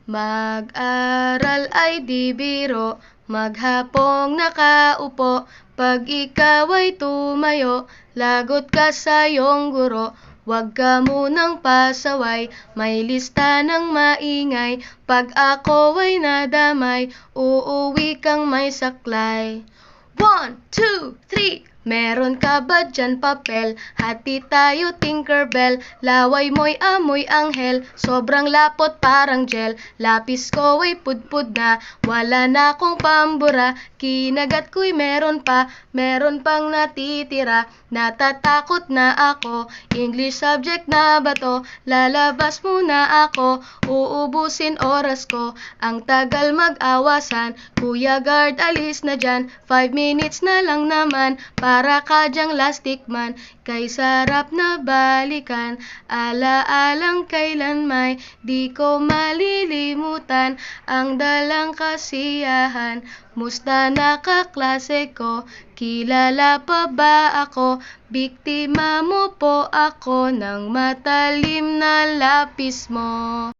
Mag-aral ay di biro, maghapong nakaupo. Pag ikaw ay tumayo, lagot ka sa iyong guro. Huwag ka munang pasaway, may lista ng maingay. Pag ako ay nadamay, uuwi kang may saklay. 1, 2, 3. Meron ka ba dyan papel? Hati tayo Tinkerbell. Laway mo'y amoy anghel, sobrang lapot parang gel. Lapis ko ay pudpud na, wala na akong pambura. Kinagat ko'y meron pang natitira. Natatakot na ako, English subject na ba to? Lalabas muna ako, uubusin oras ko. Ang tagal mag-awasan, Kuya Guard alis na dyan. 5 minutes na lang naman, para ka dyang lastic man. Kay sarap na balikan, alaalang kailan may di ko malilimutan. Ang dalang kasiyahan, musta na kaklase ko? Kilala pa ba ako? Biktima mo po ako ng matalim na lapis mo.